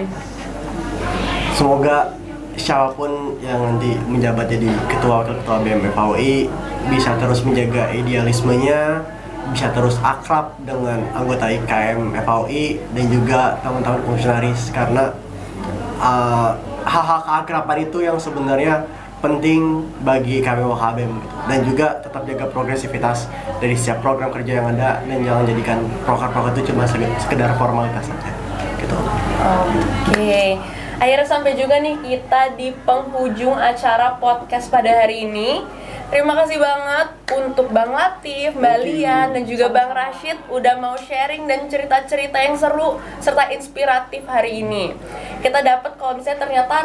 Semoga siapapun yang nanti menjabat jadi ketua BEM FAUI bisa terus menjaga idealismenya, bisa terus akrab dengan anggota IKM FAUI dan juga teman-teman fungsionaris, karena hal-hal keakraban itu yang sebenarnya penting bagi KMWH BEM gitu. Dan juga tetap jaga progresivitas dari setiap program kerja yang ada dan jangan jadikan proker-proker itu cuma sekedar formalitas saja gitu. Oke. Akhirnya sampai juga nih kita di penghujung acara podcast pada hari ini. Terima kasih banget untuk Bang Latif, Mbak Lian, dan juga Bang Rashid udah mau sharing dan cerita-cerita yang seru serta inspiratif hari ini. Kita dapat kalau misalnya ternyata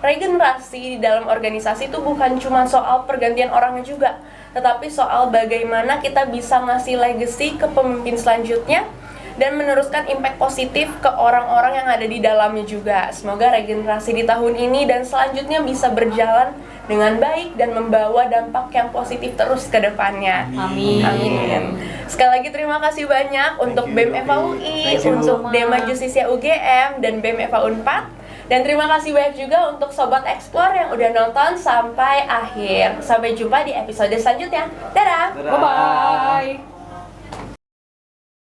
regenerasi di dalam organisasi itu bukan cuma soal pergantian orangnya juga, tetapi soal bagaimana kita bisa ngasih legacy ke pemimpin selanjutnya dan meneruskan impact positif ke orang-orang yang ada di dalamnya juga. Semoga regenerasi di tahun ini dan selanjutnya bisa berjalan dengan baik dan membawa dampak yang positif terus ke depannya. Amin. Sekali lagi terima kasih banyak untuk BEM FA UI, untuk Dema Justisia UGM, dan BEM FA Unpad. Dan terima kasih banyak juga untuk Sobat Explore yang udah nonton sampai akhir. Sampai jumpa di episode selanjutnya. Dadah! Dadah. Bye-bye.